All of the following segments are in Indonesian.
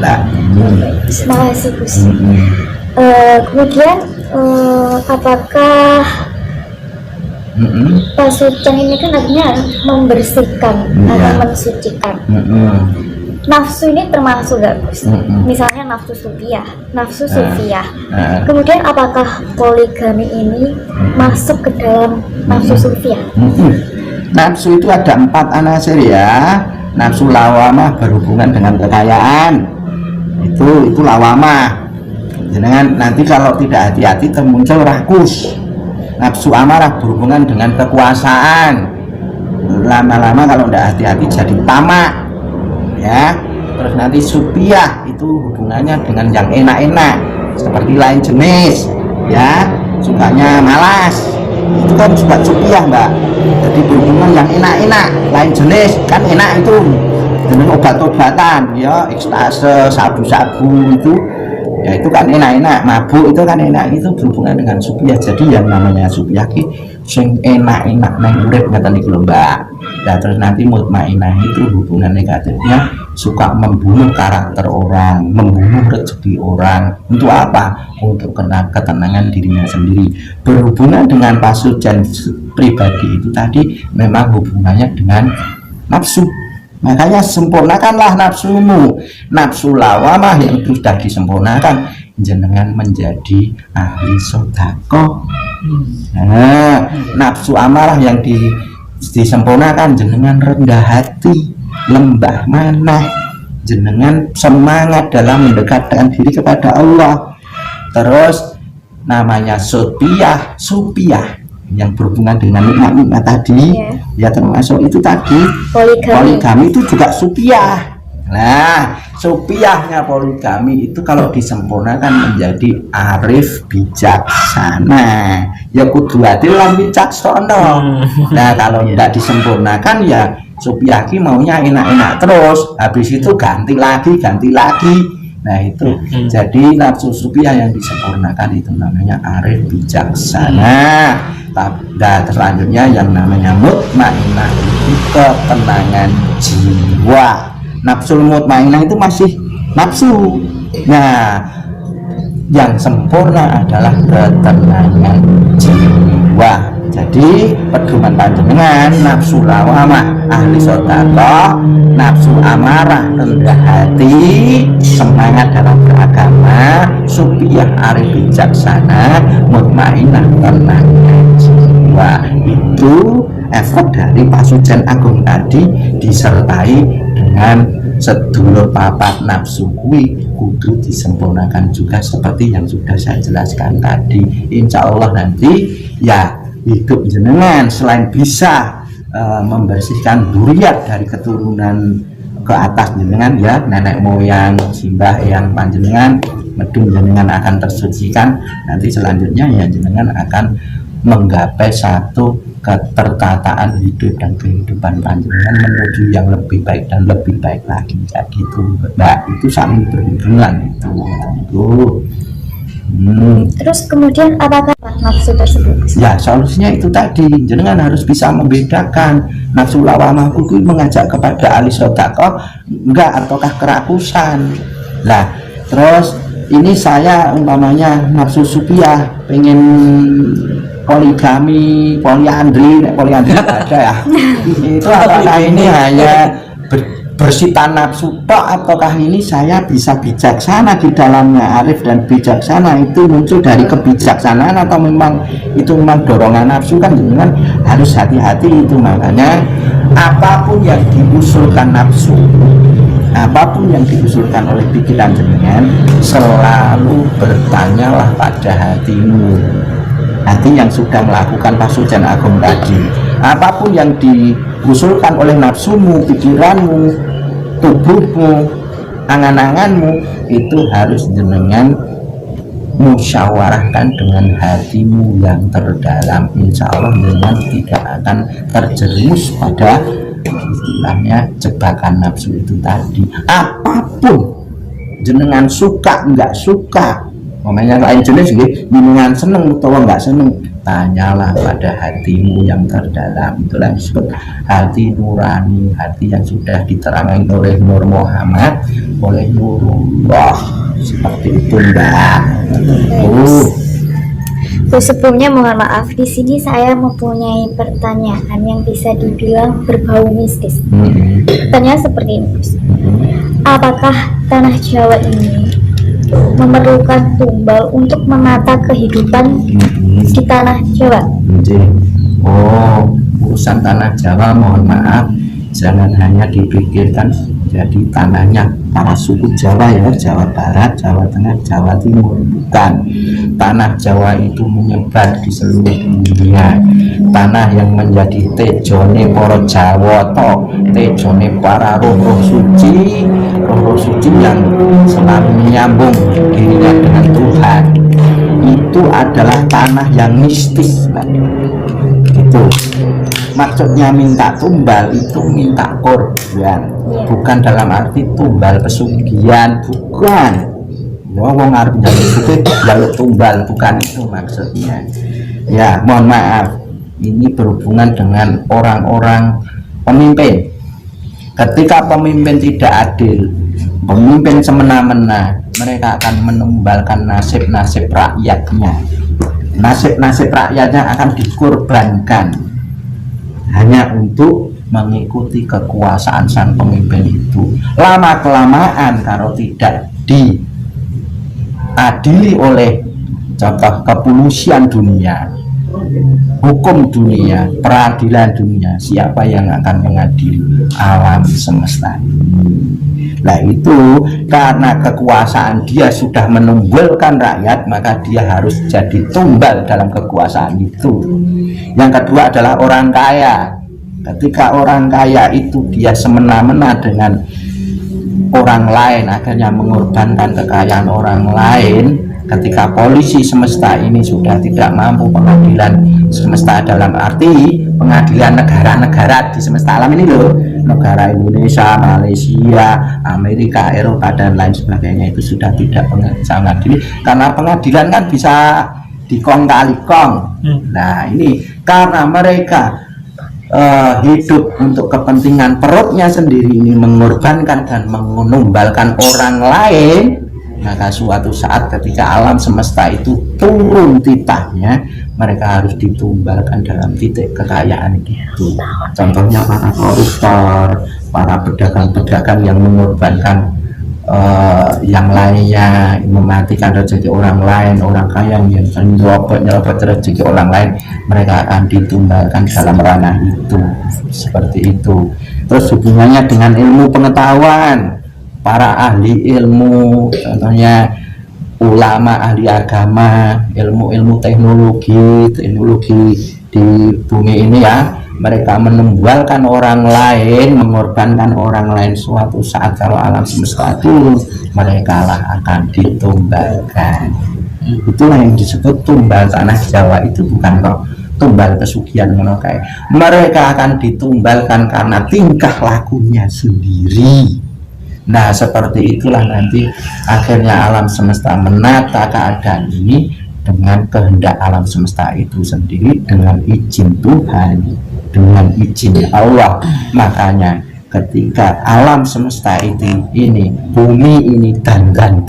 Mbak. Terima kasih Gus. Kemudian apakah pasucan ini kan artinya membersihkan atau mensucikan? Nafsu ini termasuk gak Gus? Misalnya nafsu sufiah. Kemudian apakah poligami ini masuk ke dalam nafsu sufiah? Nafsu itu ada 4 anasir ya. Nafsu lawamah berhubungan dengan kekayaan. Itu lawamah. Jangan nanti kalau tidak hati-hati termuncul rakus. Nafsu amarah berhubungan dengan kekuasaan. Lama-lama kalau tidak hati-hati jadi tamak. Ya, terus nanti supiah itu hubungannya dengan yang enak-enak seperti lain jenis, ya, sukanya malas, itu kan juga supiah Mbak. Jadi berhubungan yang enak-enak, lain jenis kan enak itu dengan obat-obatan, ya, ekstase, sabu-sabu itu, ya itu kan enak-enak, mabuk itu kan enak, itu berhubungan dengan supiah. Jadi yang namanya supiah ki sing enak-enak nang urip ngaten iki lho Mbak. Nah, terus nanti mutmainah itu hubungan negatifnya suka membunuh karakter orang, membunuh rezeki orang. Untuk apa? Untuk ketenangan dirinya sendiri. Berhubungan dengan pasucan pribadi itu tadi memang hubungannya dengan nafsu. Makanya sempurnakanlah nafsumu. Nafsu lawamah yang sudah disempurnakan, jenengan menjadi ahli sedekah. Nah, nafsu amarah yang disempurnakan, jenengan rendah hati, lembah manah, jenengan semangat dalam mendekatkan diri kepada Allah. Terus namanya supiah yang berhubungan dengan nikmat-nikmat tadi, ya termasuk itu tadi poligami itu juga supiah. Nah, supiahnya poligami itu kalau disempurnakan menjadi arif bijaksana, ya kudu adil lan bijaksana. Nah, kalau tidak disempurnakan ya supiah ki maunya enak-enak terus, habis itu ganti lagi. Nah itu jadi nafsu supiah yang disempurnakan itu namanya arif bijaksana. Dan selanjutnya yang namanya mutmainah itu ketenangan jiwa. Nafsu mutmainah itu masih nafsu. Nah, yang sempurna adalah ketenangan jiwa. Jadi pedoman panjenengan nafsu lawamah ahli sedekah, nafsu amarah rendah hati, semangat dalam beragama, supiah arif bijaksana, mutmainah tenang jiwa. Itu efek dari pasucan agung tadi disertai dengan sedulur papat nafsu kuwi kudu disempurnakan juga seperti yang sudah saya jelaskan tadi. Insya Allah nanti ya hidup jenengan selain bisa membersihkan duriat dari keturunan ke atas jenengan, ya nenek moyang simbah yang panjenengan medung jenengan akan tersucikan. Nanti selanjutnya ya jenengan akan menggapai satu ketertataan hidup dan kehidupan panjenengan menuju yang lebih baik dan lebih baik lagi. Kayak gitu Mbak, itu saling berhubungan itu. Terus kemudian apakah nafsu tersebut? Ya solusinya itu tadi, jenengan harus bisa membedakan nafsu lawamah itu mengajak kepada ahli sedekah enggak ataukah kerakusan. Nah terus ini saya umpamanya nafsu supiah pengen poligami, poliandri ada ya. Itu apakah ini hanya bersita nafsu tok ataukah ini saya bisa bijaksana di dalamnya? Arif dan bijaksana itu muncul dari kebijaksanaan atau memang itu memang dorongan nafsu? Kan jenengan harus hati-hati itu. Makanya apapun yang diusulkan nafsu, apapun yang diusulkan oleh pikiran jenengan, selalu bertanyalah pada hatimu, hati yang sudah melakukan pasucan agung tadi. Apapun yang diusulkan oleh nafsumu, pikiranmu, tubuhmu, angan-anganmu, itu harus jenengan musyawarahkan dengan hatimu yang terdalam. Insya Allah jenengan tidak akan terjerumus pada istilahnya jebakan nafsu itu tadi. Apapun jenengan suka nggak suka, namanya lain jenis gitu, jenengan seneng atau nggak seneng, tanyalah pada hatimu yang terdalam. Itulah disebut hati nurani, hati yang sudah diterangkan oleh Nur Muhammad, oleh Nurullah. Seperti itu, Mbak. Sebelumnya mohon maaf, di sini saya mempunyai pertanyaan yang bisa dibilang berbau mistis. Pertanyaan seperti ini, apakah tanah Jawa ini memerlukan tumbal untuk menata kehidupan di tanah Jawa? Oh, urusan tanah Jawa mohon maaf, jangan hanya dipikirkan jadi tanahnya para suku Jawa ya, Jawa Barat, Jawa Tengah, Jawa Timur. Bukan, tanah Jawa itu menyebar di seluruh dunia. Tanah yang menjadi tejone para Jawa to, tejone para roh-roh suci, roh-roh suci yang selalu menyambung dirinya dengan Tuhan. Itu adalah tanah yang mistis, itu maksudnya minta tumbal itu minta korban, bukan dalam arti tumbal pesugihan, bukan. Wong arep njaluk tumbal, bukan itu maksudnya. Ya, mohon maaf, ini berhubungan dengan orang-orang pemimpin. Ketika pemimpin tidak adil, pemimpin semena-mena, mereka akan menumbalkan nasib-nasib rakyatnya. Nasib-nasib rakyatnya akan dikorbankan hanya untuk mengikuti kekuasaan sang pemimpin itu. Lama-kelamaan kalau tidak diadili oleh contoh kepolisian dunia, hukum dunia, peradilan dunia, siapa yang akan mengadili? Alam semesta. Nah itu karena kekuasaan dia sudah menumbalkan rakyat, maka dia harus jadi tumbal dalam kekuasaan itu. Yang kedua adalah orang kaya. Ketika orang kaya itu dia semena-mena dengan orang lain, akhirnya mengorbankan kekayaan orang lain. Ketika polisi semesta ini sudah tidak mampu, pengadilan semesta dalam arti pengadilan negara-negara di semesta alam ini loh, negara Indonesia, Malaysia, Amerika, Eropa dan lain sebagainya, itu sudah tidak bisa mengadili karena pengadilan kan bisa dikong kali kong. Nah ini karena mereka hidup untuk kepentingan perutnya sendiri, ini mengorbankan dan menumbalkan orang lain, maka suatu saat ketika alam semesta itu turun titahnya, mereka harus ditumbalkan dalam titik kekayaan itu. Contohnya para koruptor, para pedagang-pedagang yang mengorbankan yang lainnya, mematikan rezeki orang lain, orang kaya yang nyerobot rezeki orang lain, mereka akan ditumbalkan dalam ranah itu. Seperti itu. Terus hubungannya dengan ilmu pengetahuan, para ahli ilmu, contohnya ulama, ahli agama, ilmu-ilmu teknologi di bumi ini ya, mereka menumbalkan orang lain, mengorbankan orang lain. Suatu saat kalau alam semesta itu, mereka lah akan ditumbalkan. Itulah yang disebut tumbal tanah Jawa. Itu bukan kok tumbal pesugihan menokai. Mereka akan ditumbalkan karena tingkah lakunya sendiri. Nah seperti itulah nanti akhirnya alam semesta menata keadaan ini dengan kehendak alam semesta itu sendiri, dengan izin Tuhan, dengan izin Allah. Makanya ketika alam semesta ini bumi ini dandan,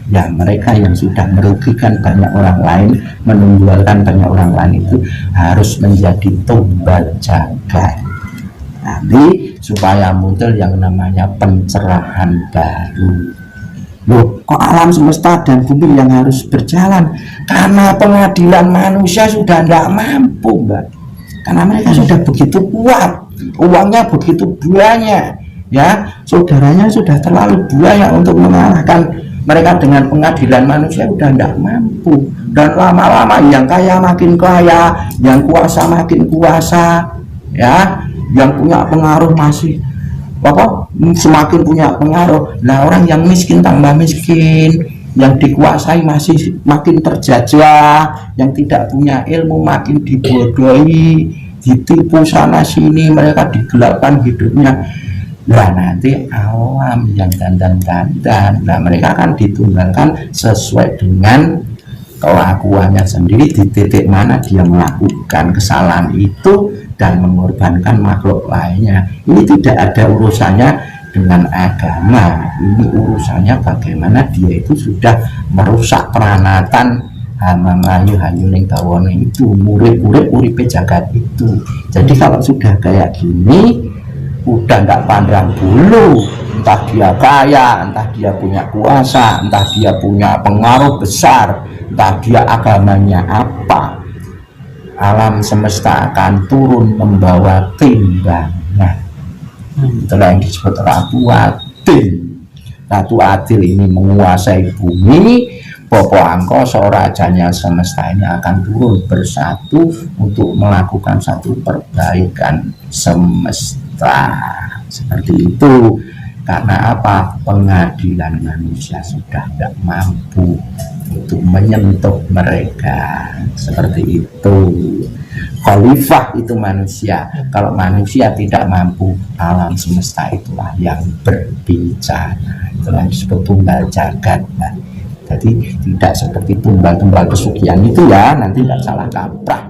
ya mereka yang sudah merugikan banyak orang lain, menumbalkan banyak orang lain, itu harus menjadi tumbal jagat. Nanti supaya muncul yang namanya pencerahan baru. Loh, kok alam semesta dan bumi yang harus berjalan? Karena pengadilan manusia sudah tidak mampu, Mbak. Karena mereka sudah begitu kuat, uangnya begitu banyak, ya, saudaranya sudah terlalu banyak untuk mengalahkan mereka. Dengan pengadilan manusia sudah tidak mampu, dan lama-lama yang kaya makin kaya, yang kuasa makin kuasa, ya, yang punya pengaruh masih semakin punya pengaruh. Nah orang yang miskin tambah miskin, yang dikuasai masih makin terjajah, yang tidak punya ilmu makin dibodohi, ditipu sana sini, mereka digelapkan hidupnya. Nah nanti alam yang dandan, nah mereka akan ditumbalkan sesuai dengan kelakuannya sendiri, di titik mana dia melakukan kesalahan itu dan mengorbankan makhluk lainnya. Ini tidak ada urusannya dengan agama, ini urusannya bagaimana dia itu sudah merusak peranatan hama ngayu hayu ning dawane itu, murid-murid uripe jagat itu. Jadi kalau sudah kayak gini udah nggak pandang bulu, entah dia kaya, entah dia punya kuasa, entah dia punya pengaruh besar, entah dia agamanya apa, alam semesta akan turun membawa timbangan. Itulah yang disebut Ratu Adil. Ratu Adil ini menguasai bumi. Popo Angkoso, rajanya semesta ini akan turun bersatu untuk melakukan satu perbaikan semesta. Seperti itu. Karena apa? Pengadilan manusia sudah tidak mampu untuk menyentuh mereka. Seperti itu. Khalifah itu manusia. Kalau manusia tidak mampu, alam semesta itulah yang berbicara. Itulah disebut tunggal jagat. Jadi tidak seperti tumbal-tumbal pesugihan itu ya, nanti tidak salah kaprah.